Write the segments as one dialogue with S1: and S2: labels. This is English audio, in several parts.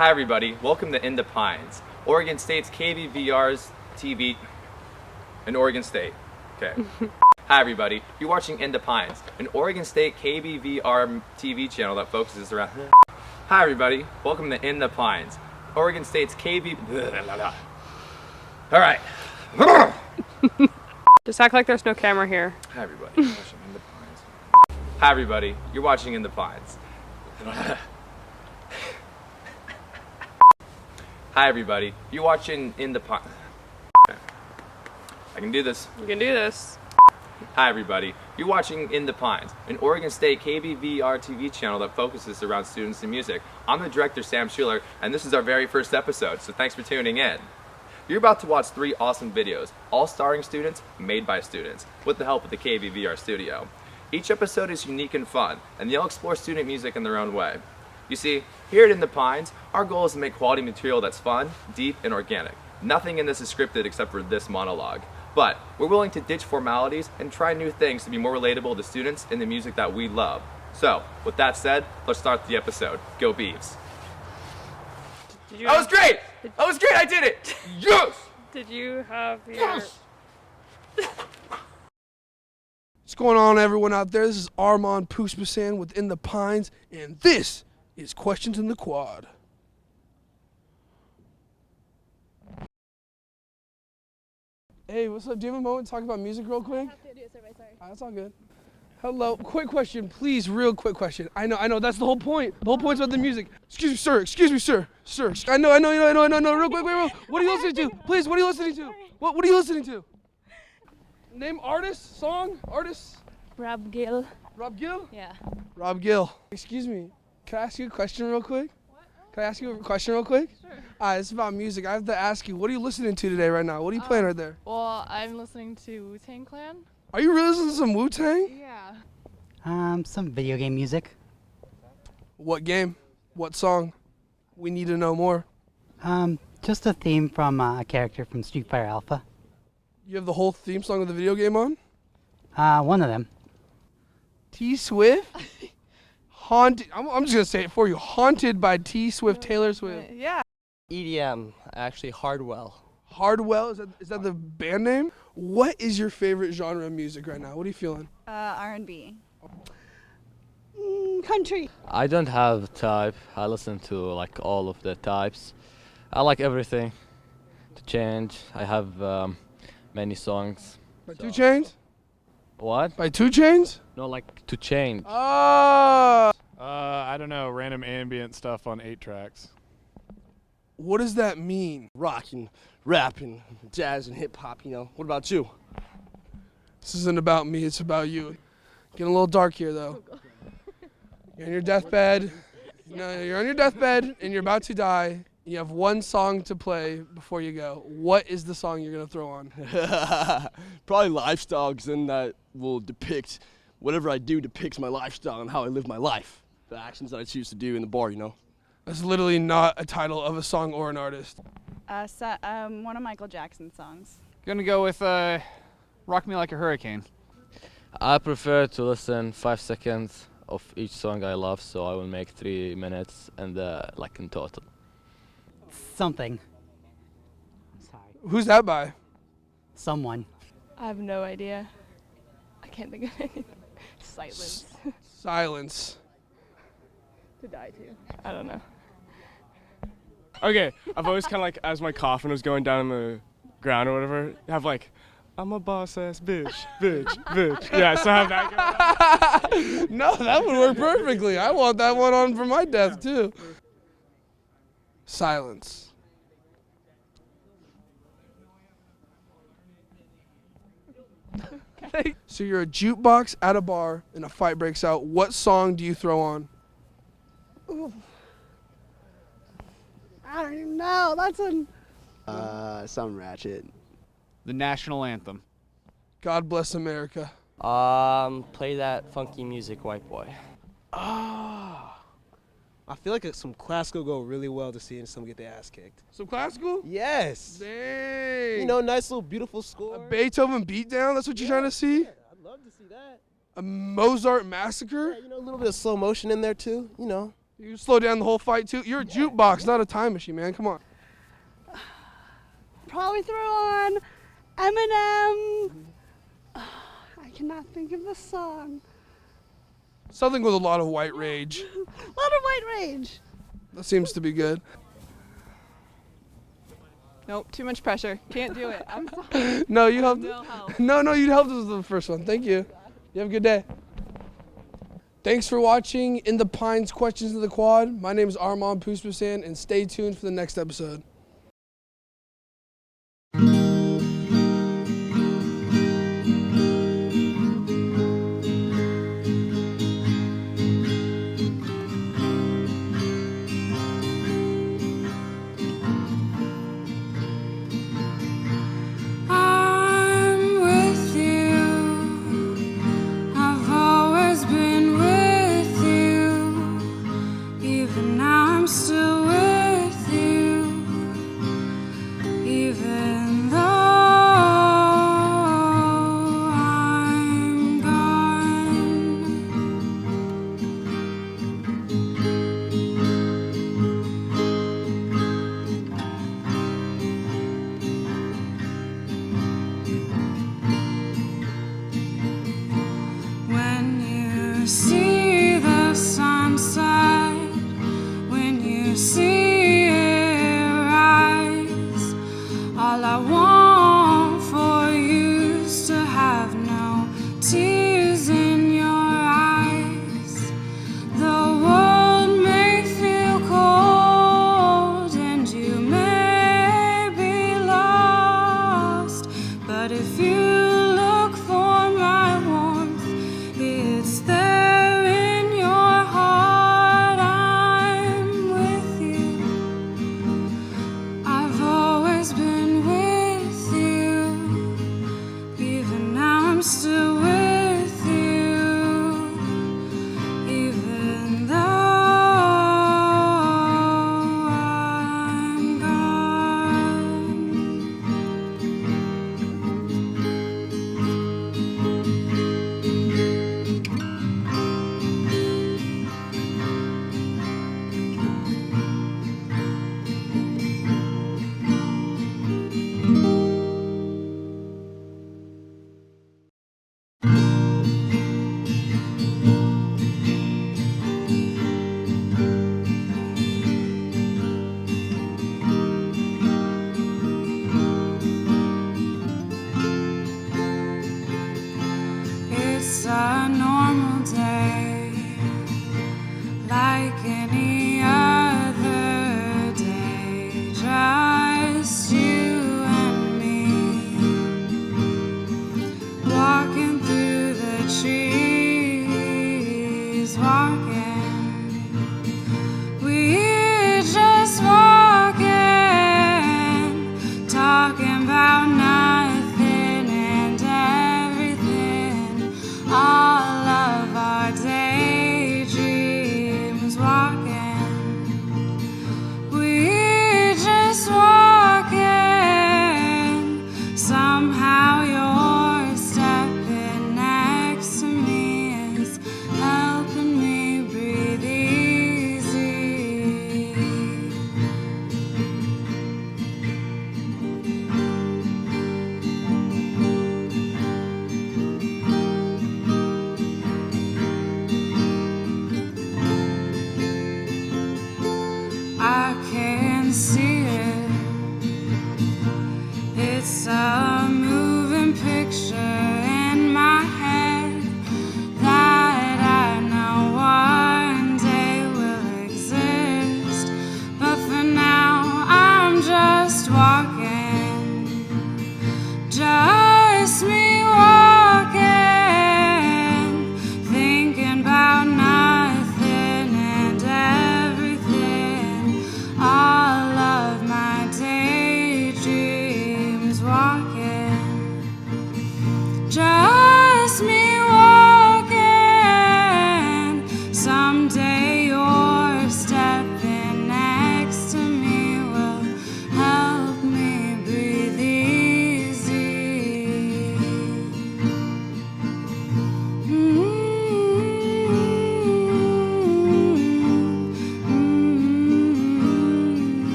S1: Hi everybody, welcome to In the Pines, Oregon State's KBVR's TV in Oregon State. Okay. Hi everybody, you're watching In the Pines, an Oregon State KBVR TV channel that focuses around... Hi everybody, welcome to In the Pines, Oregon State's Alright.
S2: Just act like there's no camera here.
S1: Hi everybody, you're watching In the Pines. Hi everybody, you're watching In the Pines. Hi everybody, you're watching In the Pines. I can do this.
S2: You can do this.
S1: Hi everybody, you're watching In the Pines, an Oregon State KBVR TV channel that focuses around students and music. I'm the director, Sam Schiller, and this is our very first episode, so thanks for tuning in. You're about to watch 3 awesome videos, all starring students, made by students, with the help of the KBVR studio. Each episode is unique and fun, and they'll explore student music in their own way. You see, here at In the Pines, our goal is to make quality material that's fun, deep, and organic. Nothing in this is scripted except for this monologue. But we're willing to ditch formalities and try new things to be more relatable to students and the music that we love. So, with that said, let's start the episode. Go Beavs! That was great! That was great! I did it! Yes!
S2: Did you have your...
S3: Yes! What's going on, everyone out there? This is Armand Pouspasan with In the Pines, and this is Questions in the Quad. Hey, what's up? Do you have a moment to talk about music real quick?
S4: I have to do a survey, sorry.
S3: That's all good. Hello. Quick question, please. Real quick question. I know. That's the whole point. The whole point's about the music. Excuse me, sir. Sir. I know. Real quick, wait. What are you listening to? Please, what are you listening to? What are you listening to? Name artist, song, artist.
S4: Rob Gill.
S3: Rob Gill?
S4: Yeah.
S3: Rob Gill. Excuse me. Can I ask you a question real quick? Can I ask you a question real quick?
S4: Sure.
S3: It's about music. I have to ask you, what are you listening to today right now? What are you playing right there?
S4: Well, I'm listening to Wu-Tang Clan.
S3: Are you really listening to some Wu-Tang?
S4: Yeah.
S5: Some video game music.
S3: What game? What song? We need to know more.
S5: Just a theme from a character from Street Fighter Alpha.
S3: You have the whole theme song of the video game on?
S5: One of them.
S3: T Swift? Haunted. I'm just gonna say it for you. Haunted by T Swift, Taylor Swift.
S4: Yeah.
S6: EDM, actually Hardwell.
S3: Hardwell, is that the band name? What is your favorite genre of music right now? What are you feeling?
S4: R&B.
S5: Country.
S6: I don't have type. I listen to like all of the types. I like everything to change. I have many songs.
S3: By 2 Chainz?
S6: What?
S3: By 2 Chainz?
S6: No, like to change.
S3: Oh.
S7: I don't know, random ambient stuff on 8 tracks.
S3: What does that mean?
S8: Rocking, rapping, jazz and hip hop, you know. What about you?
S3: This isn't about me, it's about you. Getting a little dark here though. You're on your deathbed. No, you're on your deathbed and you're about to die. You have 1 song to play before you go. What is the song you're gonna throw on?
S8: Probably lifestyle, because then that will depict whatever I do depicts my lifestyle and how I live my life. The actions that I choose to do in the bar, you know.
S3: That's literally not a title of a song or an artist.
S4: One of Michael Jackson's songs.
S7: Gonna go with Rock Me Like a Hurricane.
S6: I prefer to listen 5 seconds of each song I love, so I will make 3 minutes and like in total.
S5: Something. Sorry.
S3: Who's that by?
S5: Someone.
S4: I have no idea. I can't think of anything. Silence.
S3: Silence.
S4: To die to. I don't know.
S7: Okay, I've always kind of like, as my coffin was going down in the ground or whatever, have like, I'm a boss ass bitch. Yeah, so I have that going on.
S3: No, that would work perfectly. I want that one on for my death too. Silence. So you're a jukebox at a bar and a fight breaks out. What song do you throw on?
S9: I don't even know. That's some ratchet.
S7: The national anthem.
S3: God Bless America.
S6: Play that funky music, white boy.
S9: I feel like some classical go really well to seeing someone get their ass kicked.
S3: Some classical?
S9: Yes.
S3: Dang.
S9: You know, nice little beautiful score.
S3: A Beethoven beatdown? That's what you're trying to see?
S9: Yeah, love to see that.
S3: A Mozart massacre?
S9: Yeah, you know, a little bit of slow motion in there too, you know.
S3: You slow down the whole fight too. You're a jukebox, not a time machine, man. Come on.
S10: Probably throw on Eminem. I cannot think of the song.
S3: Something with a lot of white rage.
S10: A lot of white rage.
S3: That seems to be good.
S4: Nope, too much pressure. Can't do it. I'm sorry.
S3: No, you helped.
S4: No help.
S3: No, you helped us with the first one. Thank you. You have a good day. Thanks for watching In the Pines Questions of the Quad. My name is Armand Puspasan, and stay tuned for the next episode.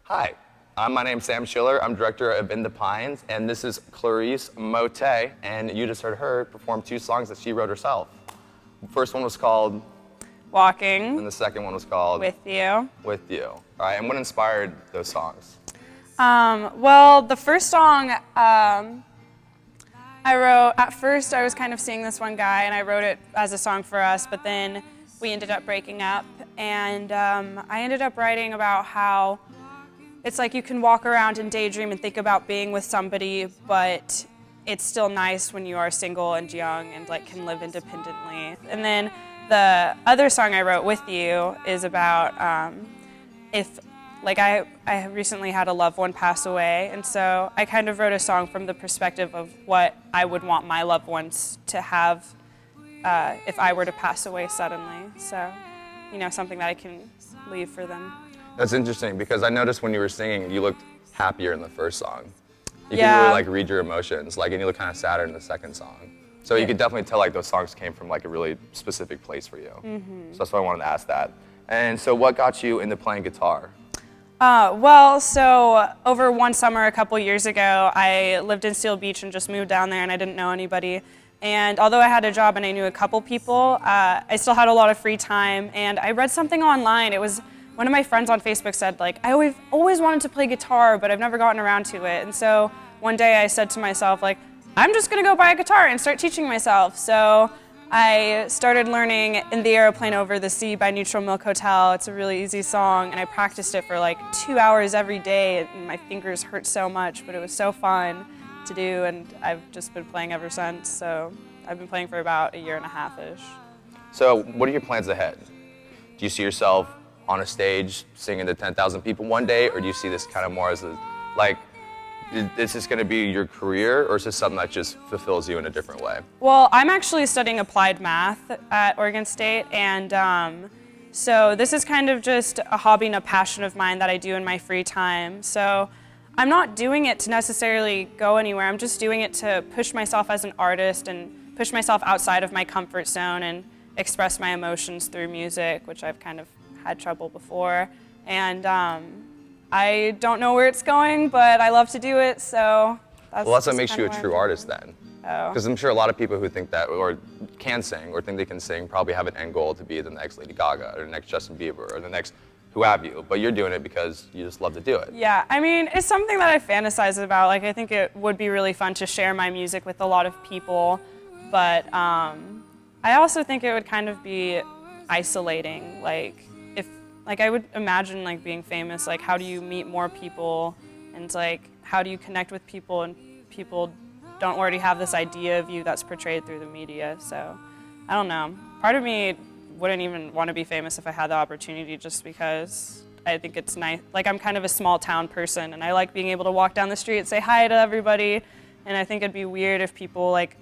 S1: Hi, my name's Sam Schiller. I'm director of In the Pines, and this is Claire Mottet, and you just heard her perform 2 songs that she wrote herself. The first one was called
S11: Walking.
S1: And the second one was called
S11: With You.
S1: With You. All right, and what inspired those songs?
S11: Well, the first song I wrote, at first I was kind of seeing this one guy and I wrote it as a song for us, but then we ended up breaking up, and I ended up writing about how it's like you can walk around and daydream and think about being with somebody, but it's still nice when you are single and young and like can live independently. And then the other song I wrote, With You, is about if, like, I recently had a loved one pass away, and so I kind of wrote a song from the perspective of what I would want my loved ones to have if I were to pass away suddenly. So, you know, something that I can leave for them.
S1: That's interesting, because I noticed when you were singing, you looked happier in the first song. You
S11: Yeah.
S1: could really like read your emotions, like, and you look kind of sadder in the second song. So you could definitely tell like those songs came from like a really specific place for you. So that's why I wanted to ask that. And so what got you into playing guitar?
S11: Well, so over one summer a couple years ago, I lived in Seal Beach and just moved down there, and I didn't know anybody. And although I had a job and I knew a couple people, I still had a lot of free time, and I read something online. It was one of my friends on Facebook said, like, I always wanted to play guitar, but I've never gotten around to it. And so one day I said to myself, like, I'm just gonna go buy a guitar and start teaching myself. So I started learning In the Aeroplane Over the Sea by Neutral Milk Hotel. It's a really easy song, and I practiced it for like 2 hours every day, and my fingers hurt so much, but it was so fun to do, and I've just been playing ever since. So I've been playing for about a year and a half-ish.
S1: So what are your plans ahead? Do you see yourself on a stage singing to 10,000 people one day, or do you see this kind of more as a, like, is this going to be your career, or is this something that just fulfills you in a different way?
S11: Well, I'm actually studying applied math at Oregon State, and so this is kind of just a hobby and a passion of mine that I do in my free time. So I'm not doing it to necessarily go anywhere. I'm just doing it to push myself as an artist and push myself outside of my comfort zone and express my emotions through music, which I've kind of had trouble before. And I don't know where it's going, but I love to do it, so that's
S1: Well, that's what
S11: just
S1: makes
S11: kinda
S1: you a
S11: where
S1: true
S11: I'm
S1: artist then.
S11: Oh.
S1: Because I'm sure a lot of people who think that, or can sing, or think they can sing, probably have an end goal to be the next Lady Gaga, or the next Justin Bieber, or the next who have you. But you're doing it because you just love to do it.
S11: Yeah, I mean, it's something that I fantasize about. Like, I think it would be really fun to share my music with a lot of people, but I also think it would kind of be isolating. Like, if I would imagine like being famous, like how do you meet more people, and like how do you connect with people, and people don't already have this idea of you that's portrayed through the media. So I don't know. Part of me wouldn't even want to be famous if I had the opportunity, just because I think it's nice. Like, I'm kind of a small town person, and I like being able to walk down the street and say hi to everybody, and I think it'd be weird if people like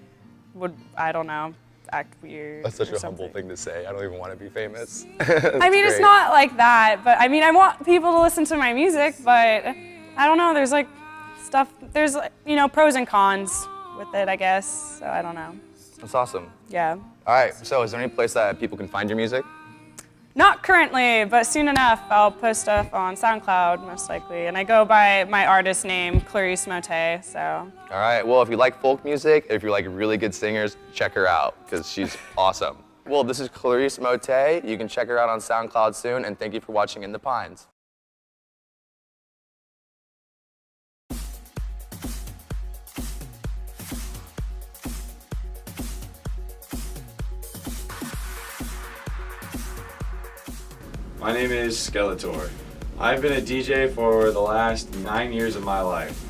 S11: would, I don't know, act weird.
S1: That's such
S11: or
S1: a humble
S11: something.
S1: thing to say. I don't even want to be famous.
S11: I mean, it's not like that, but I mean, I want people to listen to my music, but I don't know, there's like stuff, there's, you know, pros and cons with it, I guess, so I don't know.
S1: That's awesome.
S11: Yeah.
S1: All right, so is there any place that people can find your music?
S11: Not currently, but soon enough, I'll post stuff on SoundCloud, most likely, and I go by my artist name, Claire Mottet, so.
S1: All right, well, if you like folk music, if you like really good singers, check her out, because she's awesome. Well, this is Claire Mottet. You can check her out on SoundCloud soon, and thank you for watching In the Pines.
S12: My name is Skeletor. I've been a DJ for the last 9 years of my life.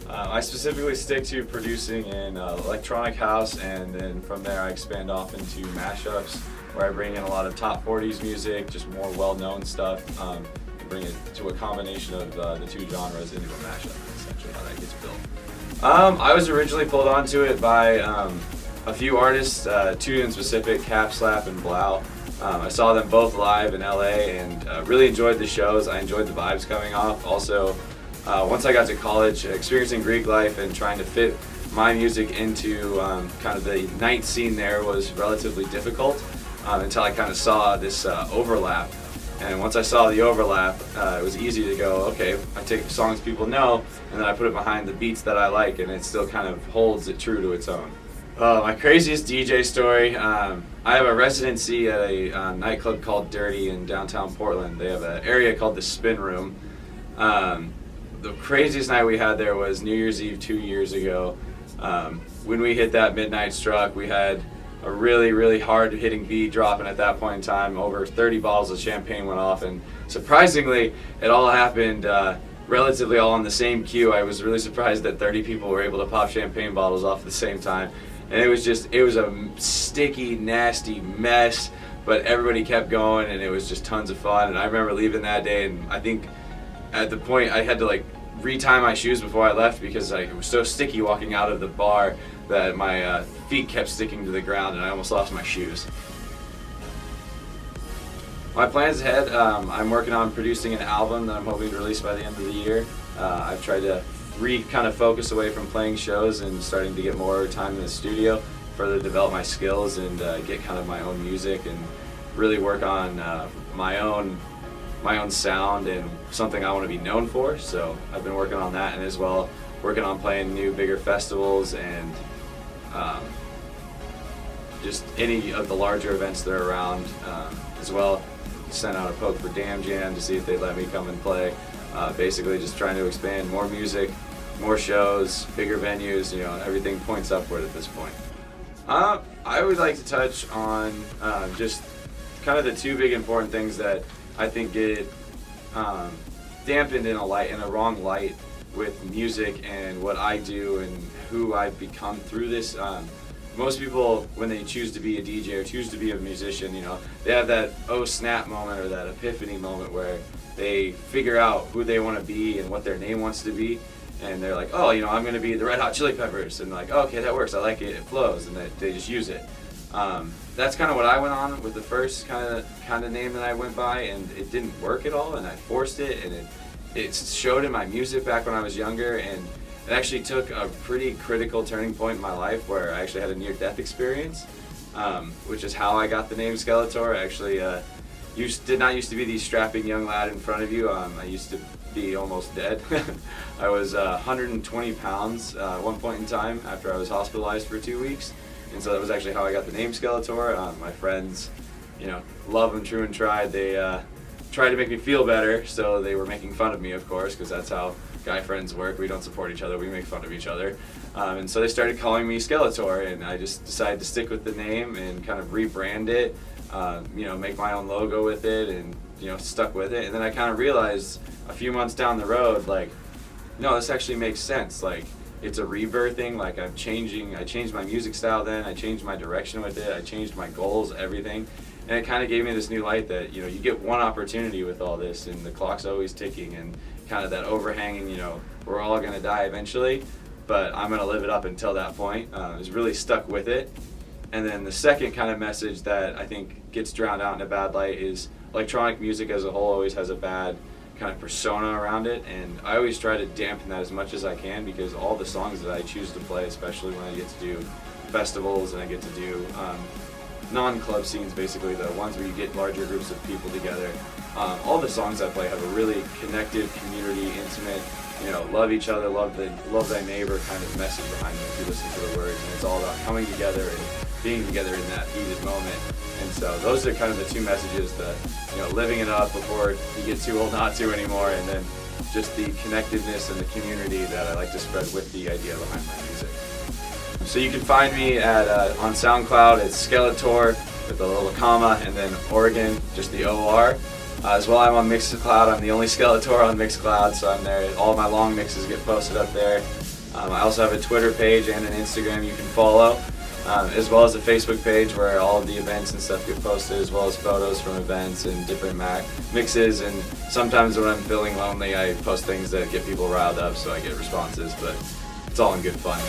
S12: I specifically stick to producing in electronic house, and then from there I expand off into mashups, where I bring in a lot of top 40s music, just more well-known stuff, and bring it to a combination of the two genres into a mashup, essentially how that gets built. I was originally pulled onto it by a few artists, two in specific, Cap, Slap, and Blau. I saw them both live in LA and really enjoyed the shows. I enjoyed the vibes coming off. Also, once I got to college, experiencing Greek life and trying to fit my music into kind of the night scene there was relatively difficult until I kind of saw this overlap And once I saw the overlap, it was easy to go, okay, I take songs people know, and then I put it behind the beats that I like, and it still kind of holds it true to its own. My craziest DJ story, I have a residency at a nightclub called Dirty in downtown Portland. They have an area called the Spin Room. The craziest night we had there was New Year's Eve 2 years ago. When we hit that midnight struck, we had a really, really hard hitting beat dropping at that point in time. Over 30 bottles of champagne went off, and surprisingly, it all happened relatively all on the same cue. I was really surprised that 30 people were able to pop champagne bottles off at the same time. And it was a sticky, nasty mess, but everybody kept going, and it was just tons of fun. And I remember leaving that day, and I think at the point I had to like retie my shoes before I left because it was so sticky walking out of the bar that my feet kept sticking to the ground, and I almost lost my shoes. My plans ahead, I'm working on producing an album that I'm hoping to release by the end of the year. I've tried to kind of focus away from playing shows and starting to get more time in the studio, further develop my skills and get kind of my own music and really work on my own sound and something I want to be known for. So I've been working on that, and as well working on playing new, bigger festivals and just any of the larger events that are around. As well, sent out a poke for Damn Jam to see if they'd let me come and play. Basically just trying to expand more music, more shows, bigger venues, everything points upward at this point. I would like to touch on just kind of the two big important things that I think get dampened in a wrong light with music and what I do and who I've become through this. Most people, when they choose to be a DJ or choose to be a musician, they have that oh snap moment or that epiphany moment where they figure out who they want to be and what their name wants to be, and they're like, oh, I'm going to be the Red Hot Chili Peppers, and like, oh, okay, that works, I like it, it flows, and they just use it. That's kind of what I went on with the first kind of name that I went by, and it didn't work at all, and I forced it, and it showed in my music back when I was younger, and it actually took a pretty critical turning point in my life where I actually had a near-death experience, which is how I got the name Skeletor. I actually did not used to be the strapping young lad in front of you. I used to be almost dead. I was 120 pounds at one point in time after I was hospitalized for 2 weeks. And so that was actually how I got the name Skeletor. My friends, love and true and tried. They tried to make me feel better, so they were making fun of me, of course, because that's how guy friends work. We don't support each other, we make fun of each other. And so they started calling me Skeletor, and I just decided to stick with the name and kind of rebrand it, make my own logo with it, and stuck with it. And then I kind of realized a few months down the road, like, no, this actually makes sense. Like, it's a rebirthing. Like, I changed my music style then, I changed my direction with it, I changed my goals, everything. And it kind of gave me this new light that, you get one opportunity with all this, and the clock's always ticking, and kind of that overhanging, we're all going to die eventually, but I'm going to live it up until that point. I was really stuck with it. And then the second kind of message that I think gets drowned out in a bad light is electronic music as a whole always has a bad kind of persona around it, and I always try to dampen that as much as I can, because all the songs that I choose to play, especially when I get to do festivals and I get to do non-club scenes, basically the ones where you get larger groups of people together, all the songs I play have a really connected, community, intimate, love each other, love thy neighbor kind of message behind them if you listen to the words. And it's all about coming together and being together in that heated moment. And so those are kind of the two messages, the living it up before you get too old not to anymore, and then just the connectedness and the community that I like to spread with the idea behind my music. So you can find me on SoundCloud, it's Skeletor with a little comma, and then Oregon, just the O-R. As well, I'm on Mixcloud. I'm the only Skeletor on Mixcloud, so I'm there. All my long mixes get posted up there. I also have a Twitter page and an Instagram you can follow, as well as a Facebook page where all of the events and stuff get posted, as well as photos from events and different mixes. And sometimes when I'm feeling lonely, I post things that get people riled up, so I get responses, but it's all in good fun.